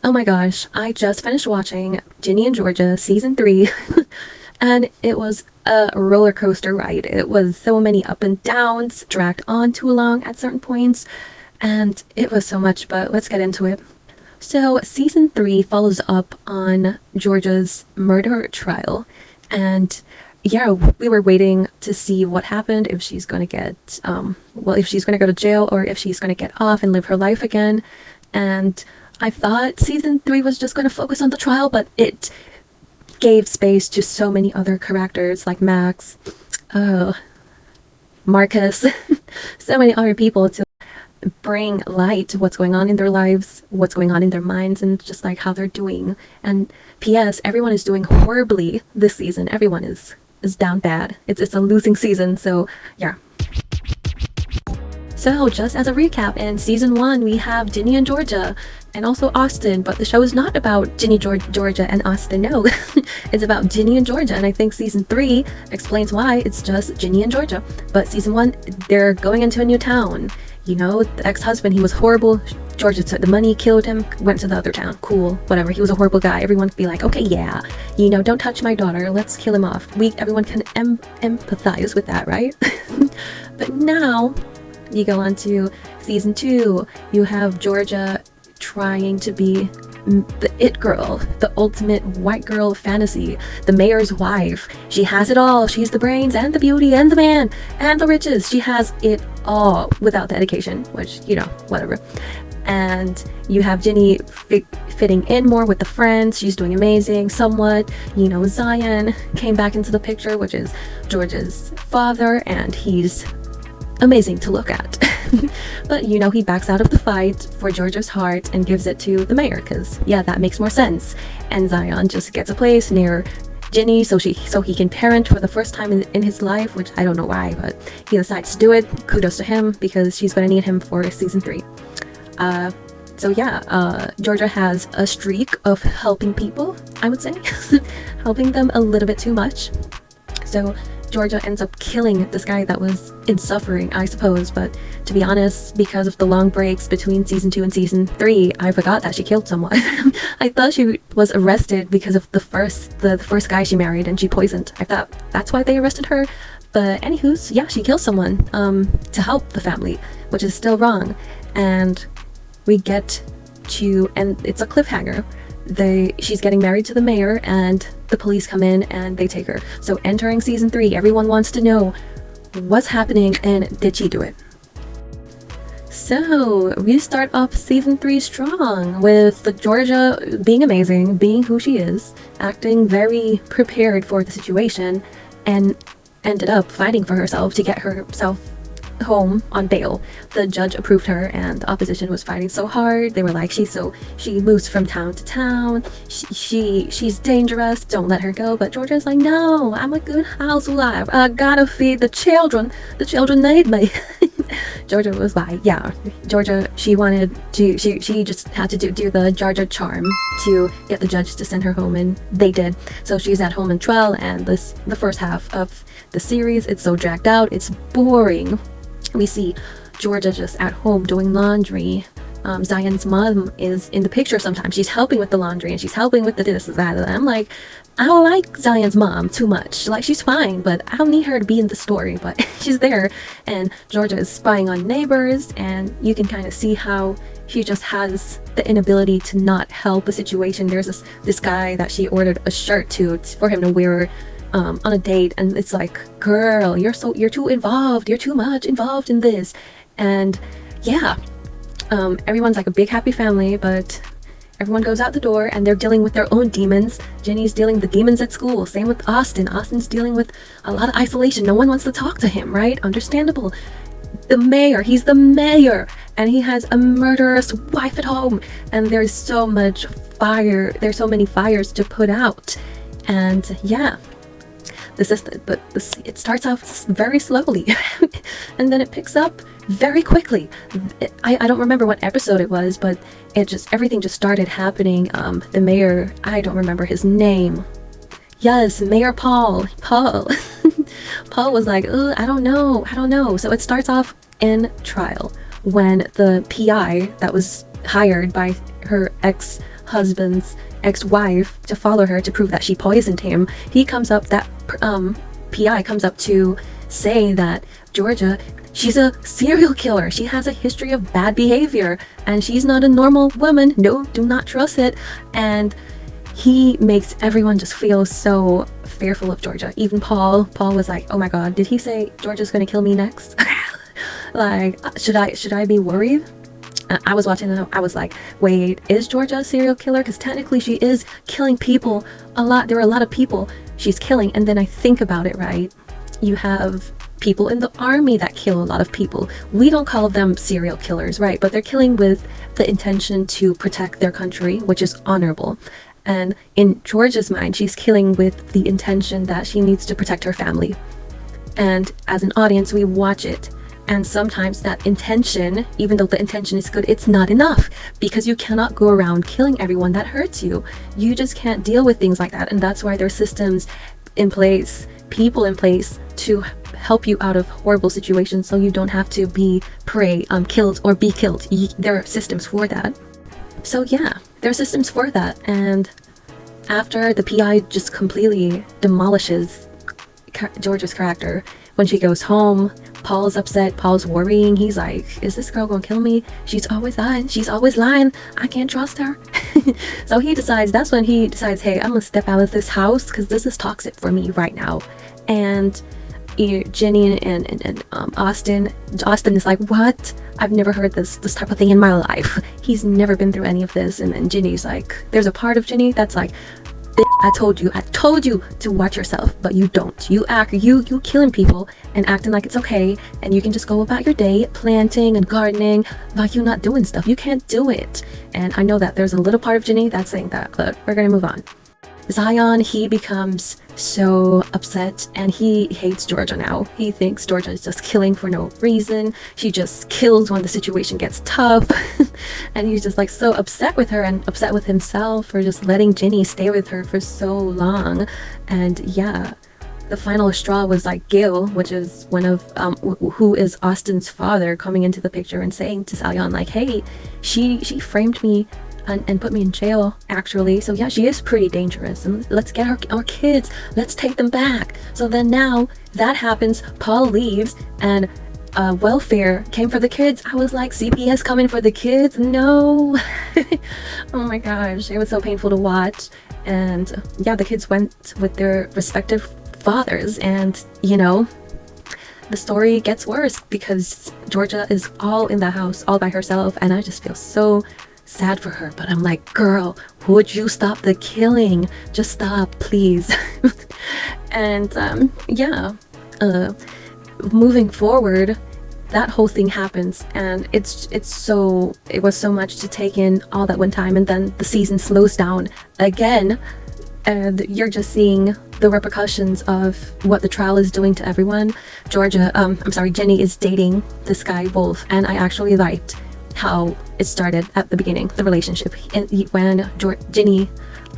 Oh my gosh, I just finished watching Ginny and Georgia season 3 and it was a roller coaster ride. It was so many up and downs, dragged on too long at certain points, and it was so much, but let's get into it. So, season 3 follows up on Georgia's murder trial, and yeah, we were waiting to see what happened, if she's going to get, if she's going to go to jail or if she's going to get off and live her life again. And I thought season 3 was just going to focus on the trial, but it gave space to so many other characters like Max, Marcus, so many other people to bring light to what's going on in their lives, what's going on in their minds, and just like how they're doing. And P.S. everyone is doing horribly this season. Everyone is down bad. It's a losing season, so yeah. So just as a recap, in season 1 we have Ginny and Georgia and also Austin, but the show is not about Ginny, Georgia and Austin, no. It's about Ginny and Georgia, and I think season 3 explains why it's just Ginny and Georgia. But season 1, they're going into a new town. You know, the ex-husband, he was horrible. Georgia took the money, killed him, went to the other town. Cool, whatever. He was a horrible guy. Everyone could be like, okay, yeah, you know, don't touch my daughter. Let's kill him off. Everyone can empathize with that, right? But now, you go on to season 2. You have Georgia trying to be the it girl, the ultimate white girl fantasy, the mayor's wife. She has it all. She's the brains and the beauty and the man and the riches. She has it all without the education, which, you know, whatever. And you have Ginny fitting in more with the friends. She's doing amazing somewhat. You know, Zion came back into the picture, which is Georgia's father, and he's amazing to look at. But you know, he backs out of the fight for Georgia's heart and gives it to the mayor, because yeah, that makes more sense. And Zion just gets a place near Ginny so he can parent for the first time in his life, which I don't know why, but he decides to do it. Kudos to him, because she's going to need him for season 3. So yeah, Georgia has a streak of helping people, I would say. Helping them a little bit too much. So Georgia ends up killing this guy that was in suffering, I suppose, but to be honest, because of the long breaks between season 2 and season 3, I forgot that she killed someone. I thought she was arrested because of the first guy she married and she poisoned. I thought that's why they arrested her. But anywho's, yeah, she kills someone to help the family, which is still wrong. And we get to, and it's a cliffhanger. She's getting married to the mayor, and the police come in and they take her. So entering season 3, everyone wants to know what's happening and did she do it. So we start off season 3 strong with the Georgia being amazing, being who she is, acting very prepared for the situation, and ended up fighting for herself to get herself home on bail. The judge approved her, and the opposition was fighting so hard. They were like, she moves from town to town, she's dangerous, don't let her go. But Georgia's like, no, I'm a good housewife, I gotta feed the children need me. Georgia was like, yeah, Georgia, she just had to do the Georgia charm to get the judge to send her home, and they did. So she's at home in trial, and the first half of the series, it's so dragged out, it's boring. We see Georgia just at home doing laundry. Zion's mom is in the picture sometimes. She's helping with the laundry and she's helping with the this and that. And I'm like, I don't like Zion's mom too much. Like, she's fine, but I don't need her to be in the story. But she's there, and Georgia is spying on neighbors, and you can kind of see how she just has the inability to not help a situation. There's this guy that she ordered a shirt to for him to wear on a date, and it's like, girl, you're too involved, you're too much involved in this. And yeah, everyone's like a big happy family, but everyone goes out the door and they're dealing with their own demons. Ginny's dealing with the demons at school, same with Austin's dealing with a lot of isolation. No one wants to talk to him, right? Understandable. The mayor, he's the mayor, and he has a murderous wife at home, and there's so much fire, there's so many fires to put out. And yeah, it starts off very slowly and then it picks up very quickly. I don't remember what episode it was, but everything just started happening. The mayor, I don't remember his name. Yes, Mayor Paul Paul was like, I don't know. So it starts off in trial when the PI that was hired by her ex husband's ex-wife to follow her to prove that she poisoned him. He comes up, that PI comes up to say that Georgia, she's a serial killer. She has a history of bad behavior and she's not a normal woman. No, do not trust it. And he makes everyone just feel so fearful of Georgia. Even Paul was like, oh my god, did he say Georgia's gonna kill me next? Like, should I be worried? I was watching them, I was like, wait, is Georgia a serial killer? Because technically she is killing people a lot. There are a lot of people she's killing. And then I think about it, right? You have people in the army that kill a lot of people. We don't call them serial killers, right? But they're killing with the intention to protect their country, which is honorable. And in Georgia's mind, she's killing with the intention that she needs to protect her family. And as an audience, we watch it. And sometimes that intention, even though the intention is good, it's not enough, because you cannot go around killing everyone that hurts you. You just can't deal with things like that. And that's why there are systems in place, people in place to help you out of horrible situations, so you don't have to be killed or be killed. There are systems for that. So yeah, there are systems for that. And after the PI just completely demolishes Georgia's character, when she goes home, Paul's upset, Paul's worrying. He's like, is this girl gonna kill me? She's always lying. I can't trust her. So that's when he decides, hey, I'm gonna step out of this house because this is toxic for me right now. And Ginny and Austin is like, what? I've never heard this type of thing in my life. He's never been through any of this. And Ginny's like, there's a part of Ginny that's like, I told you to watch yourself, but you don't. You killing people and acting like it's okay, and you can just go about your day planting and gardening like you're not doing stuff. You can't do it. And I know that there's a little part of Ginny that's saying that, but we're gonna move on. Zion, he becomes so upset and he hates Georgia now. He thinks Georgia is just killing for no reason. She just kills when the situation gets tough. And he's just like so upset with her and upset with himself for just letting Ginny stay with her for so long. And yeah, the final straw was like Gill, which is one of who is Austin's father, coming into the picture and saying to Zion like, hey, she framed me and put me in jail, actually. So yeah, she is pretty dangerous, and let's get our kids, let's take them back. So then now that happens, Paul leaves, and welfare came for the kids. I was like, CPS coming for the kids? No. Oh my gosh, it was so painful to watch. And yeah, the kids went with their respective fathers, and you know, the story gets worse because Georgia is all in the house all by herself, and I just feel so sad for her. But I'm like, girl, would you stop the killing? Just stop, please. And yeah, moving forward, that whole thing happens, and it was so much to take in all that one time, and then the season slows down again, and you're just seeing the repercussions of what the trial is doing to everyone. Ginny is dating this guy Wolf, and I actually liked how it started at the beginning, the relationship. And when Ginny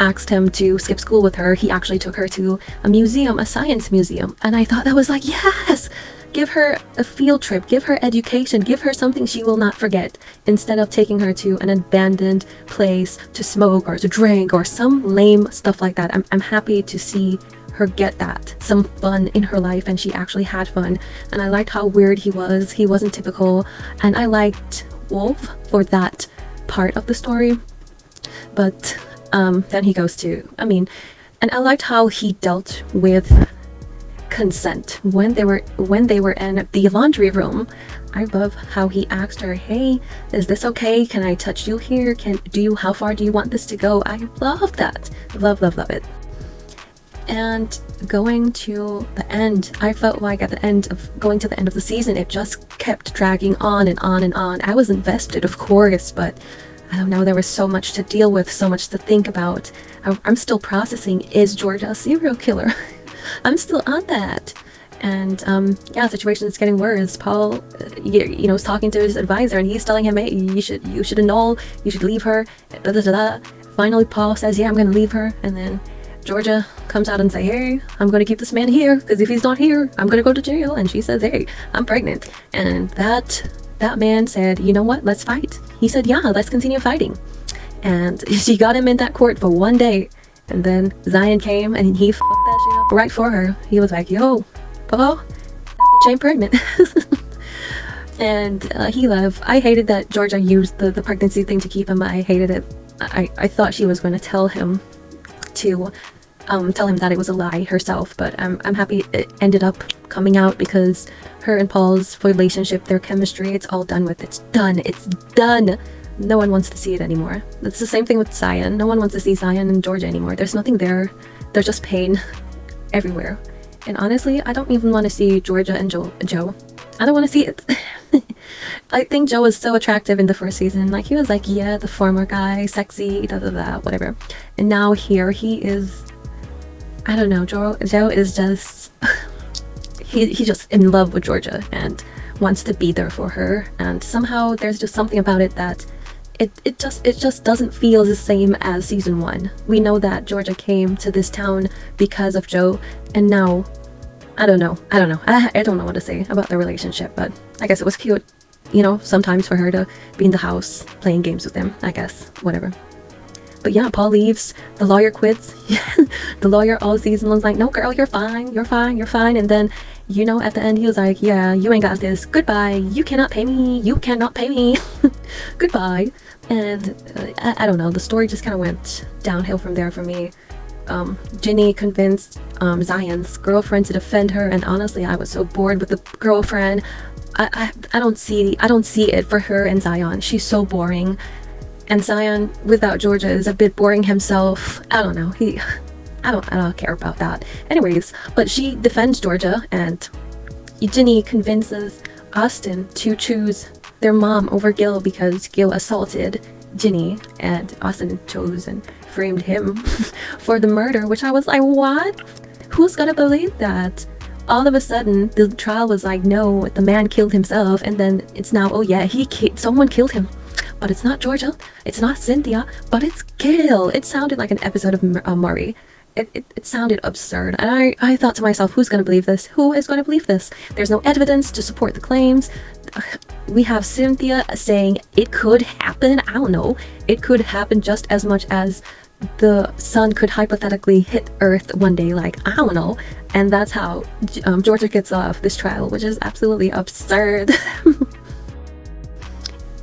asked him to skip school with her, he actually took her to a museum, a science museum, and I thought that was like, yes, give her a field trip, give her education, give her something she will not forget, instead of taking her to an abandoned place to smoke or to drink or some lame stuff like that. I'm happy to see her get some fun in her life, and she actually had fun. And I liked how weird he wasn't typical, and I liked Wolf for that part of the story. But then he goes to, and I liked how he dealt with consent when they were in the laundry room. I love how he asked her, hey, is this okay? Can I touch you here? How far do you want this to go? I love that. Love it. And going to the end, I felt like at the end of the season, it just kept dragging on and on and on. I was invested, of course, but I don't know, there was so much to deal with, so much to think about. I'm still processing, is Georgia a serial killer? I'm still on that. And yeah, the situation is getting worse. Paul, is talking to his advisor, and he's telling him, hey, you should annul, you should leave her, da, da, da, da. Finally, Paul says, yeah, I'm gonna leave her, and then Georgia comes out and say, hey, I'm gonna keep this man here, because if he's not here, I'm gonna go to jail. And she says, hey, I'm pregnant. And that man said, you know what, let's fight. He said, yeah, let's continue fighting. and she got him in that court for one day. And then Zion came and he fucked that shit up right for her. He was like, yo, Paul, that bitch ain't pregnant. And he left. I hated that Georgia used the pregnancy thing to keep him. I hated it. I thought she was going to tell him that it was a lie herself, but I'm happy it ended up coming out, because her and Paul's relationship, their chemistry, it's all done with. It's done. No one wants to see it anymore. It's the same thing with Zion. No one wants to see Zion and Georgia anymore. There's nothing there. There's just pain everywhere. And honestly, I don't even want to see Georgia and Joe. I don't want to see it. I think Joe was so attractive in the first season. Like, he was like, yeah, the farmer guy, sexy, whatever. And now here he is. I don't know. Joe is just he's just in love with Georgia and wants to be there for her. And somehow there's just something about it that it just doesn't feel the same as season 1. We know that Georgia came to this town because of Joe, and now I don't know. I don't know what to say about their relationship, but I guess it was cute, sometimes for her to be in the house playing games with him. I guess, whatever. But yeah, Paul leaves. The lawyer quits. The lawyer all season was like, no, girl, you're fine. And then, at the end, he was like, yeah, you ain't got this. Goodbye. You cannot pay me. Goodbye. And I don't know. The story just kind of went downhill from there for me. Ginny convinced Zion's girlfriend to defend her, and honestly, I was so bored with the girlfriend. I don't see it for her and Zion. She's so boring. And Zion without Georgia is a bit boring himself. I don't know. I don't care about that. Anyways, but she defends Georgia, and Ginny convinces Austin to choose their mom over Gill because Gill assaulted Ginny, and Austin chose and framed him for the murder, which I was like, what? Who's gonna believe that? All of a sudden, the trial was like, no, the man killed himself, and then it's now, oh yeah, someone killed him. But it's not Georgia, it's not Cynthia, but it's Gill. It sounded like an episode of Murray. It sounded absurd, and I thought to myself, who's going to believe this? Who is going to believe this? There's no evidence to support the claims. We have Cynthia saying it could happen. I don't know. It could happen just as much as the sun could hypothetically hit Earth one day. Like, I don't know. And that's how Georgia gets off this trial, which is absolutely absurd.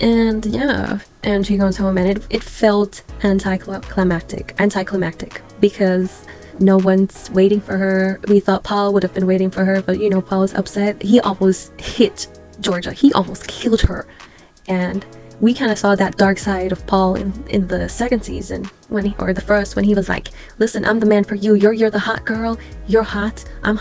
And yeah, and she goes home, and it felt anticlimactic because no one's waiting for her. We thought Paul would have been waiting for her, but Paul was upset. He almost hit Georgia. He almost killed her. And we kind of saw that dark side of Paul in the second season, when he was like, listen, I'm the man for you. You're the hot girl. You're hot. I'm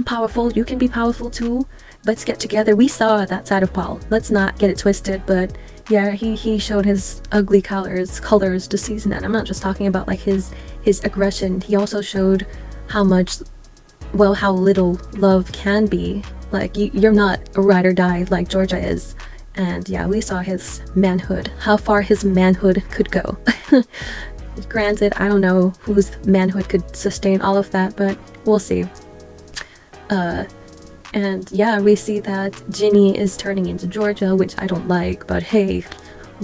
powerful. You can be powerful too. Let's get together. We saw that side of Paul. Let's not get it twisted, but yeah, he showed his ugly colors this season, and I'm not just talking about like his aggression. He also showed how little love can be. Like, you're not a ride or die like Georgia is. And yeah, we saw his manhood, how far his manhood could go. Granted, I don't know whose manhood could sustain all of that, but we'll see. And yeah, we see that Ginny is turning into Georgia, which I don't like, but hey,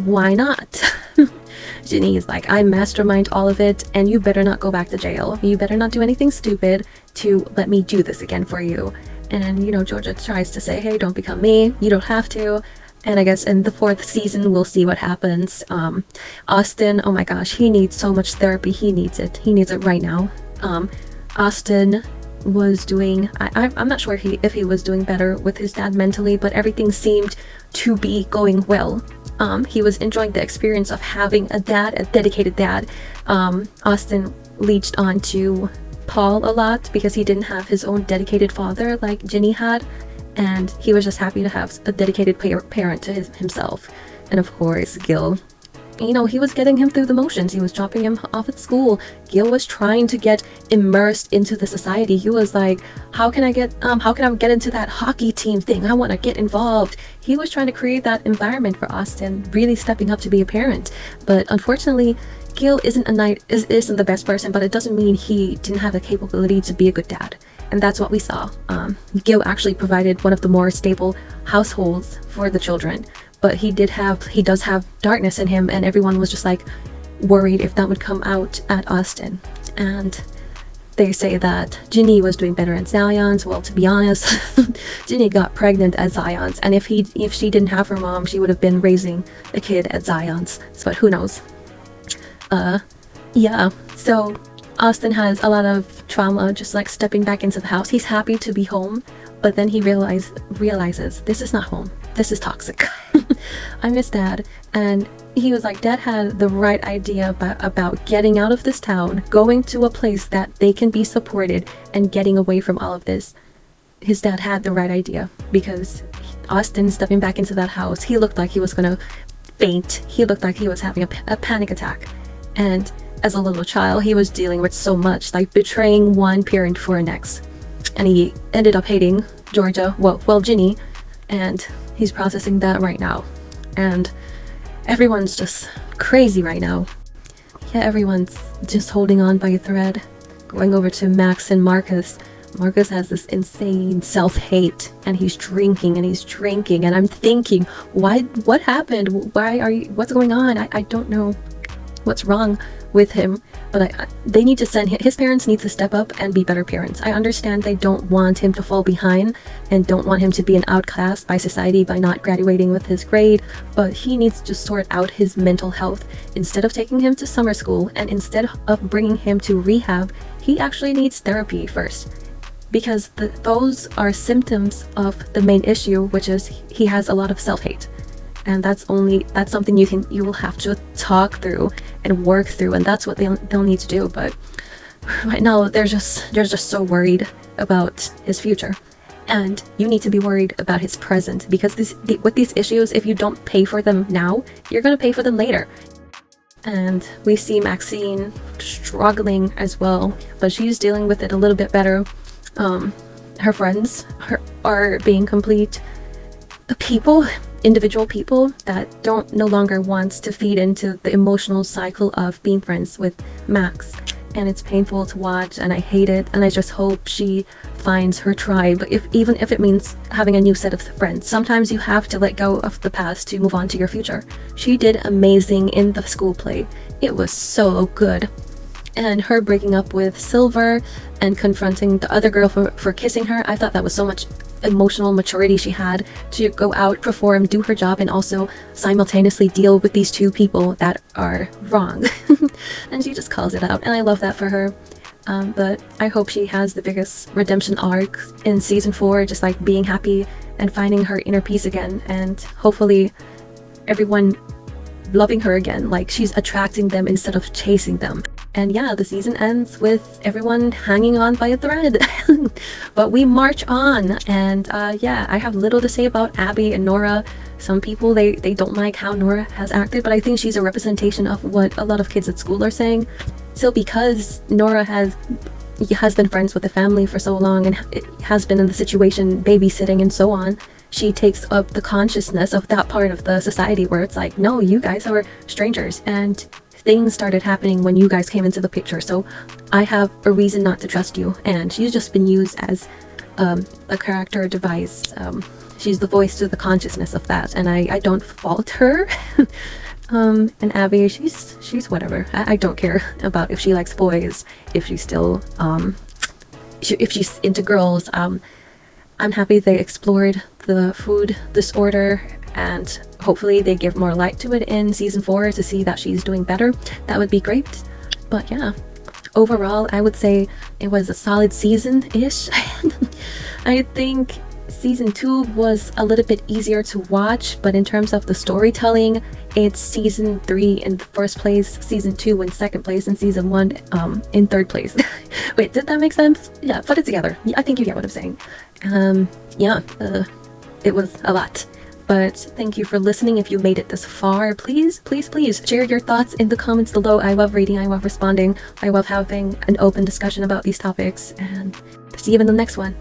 why not? Ginny is like, I mastermind all of it, and you better not go back to jail. You better not do anything stupid to let me do this again for you. And Georgia tries to say, hey, don't become me. You don't have to. And I guess in the 4th season, we'll see what happens. Austin, oh my gosh, he needs so much therapy. He needs it right now. Austin was doing, I'm not sure if he was doing better with his dad mentally, but everything seemed to be going well. He was enjoying the experience of having a dedicated dad. Austin leached on to Paul a lot because he didn't have his own dedicated father like Ginny had, and he was just happy to have a dedicated parent to himself. And of course, Gill, he was getting him through the motions. He was dropping him off at school. Gill was trying to get immersed into the society. He was like, how can I get into that hockey team thing? I want to get involved. He was trying to create that environment for Austin, really stepping up to be a parent. But unfortunately, Gill isn't the best person, but it doesn't mean he didn't have the capability to be a good dad. And that's what we saw. Gill actually provided one of the more stable households for the children. but he does have darkness in him, and everyone was just like worried if that would come out at Austin. And they say that Ginny was doing better at Zion's. Well, to be honest, Ginny got pregnant at Zion's, and if she didn't have her mom, she would have been raising a kid at Zion's. But who knows? Yeah. So Austin has a lot of trauma, just like stepping back into the house. He's happy to be home, but then he realizes this is not home. This is toxic. I miss Dad. And he was like, Dad had the right idea about getting out of this town, going to a place that they can be supported, and getting away from all of this. His dad had the right idea, because Austin stepping back into that house, he looked like he was gonna faint. He looked like he was having a panic attack. And as a little child, he was dealing with so much, like betraying one parent for an ex. And he ended up hating Georgia, well, Ginny, and he's processing that right now. And everyone's just crazy right now. Yeah, everyone's just holding on by a thread. Going over to Max and Marcus. Marcus has this insane self-hate, and he's drinking, and I'm thinking, what happened? What's going on? I don't know what's wrong with him, but they need to his parents need to step up and be better parents. I understand they don't want him to fall behind and don't want him to be an outcast by society by not graduating with his grade, but he needs to sort out his mental health. Instead of taking him to summer school and instead of bringing him to rehab, he actually needs therapy first, because those are symptoms of the main issue, which is he has a lot of self-hate. And that's something you will have to talk through and work through, and that's what they'll need to do. But right now they're just so worried about his future, and you need to be worried about his present, because with these issues, if you don't pay for them now, you're gonna pay for them later. And we see Maxine struggling as well, but she's dealing with it a little bit better. Her friends are being complete individual people that no longer wants to feed into the emotional cycle of being friends with Max. And it's painful to watch, and I hate it, and I just hope she finds her tribe, even if it means having a new set of friends. Sometimes you have to let go of the past to move on to your future. She did amazing in the school play. It was so good. And her breaking up with Silver and confronting the other girl for kissing her, I thought that was so much emotional maturity she had to go out, perform, do her job, and also simultaneously deal with these two people that are wrong. And she just calls it out, and I love that for her. But I hope she has the biggest redemption arc in season 4, just like being happy and finding her inner peace again, and hopefully everyone loving her again, like she's attracting them instead of chasing them. And yeah, the season ends with everyone hanging on by a thread. But we march on, and yeah, I have little to say about Abby and Norah. Some people, they don't like how Norah has acted, but I think she's a representation of what a lot of kids at school are saying. So because Norah has been friends with the family for so long and has been in the situation babysitting and so on, she takes up the consciousness of that part of the society where it's like, no, you guys are strangers, and things started happening when you guys came into the picture, so I have a reason not to trust you. And she's just been used as a character device. She's the voice to the consciousness of that, and I don't fault her. And Abby, she's whatever. I don't care about if she likes boys, if she's still if she's into girls. I'm happy they explored the food disorder, and hopefully they give more light to it in season 4 to see that she's doing better. That would be great. But yeah, overall, I would say it was a solid season-ish. I think season 2 was a little bit easier to watch, but in terms of the storytelling, it's season 3 in first place, season 2 in second place, and season 1 in third place. Wait, did that make sense? Yeah, put it together. I think you get what I'm saying. Yeah, it was a lot. But thank you for listening. If you made it this far, please share your thoughts in the comments below. I love reading, I love responding, I love having an open discussion about these topics, and see you in the next one.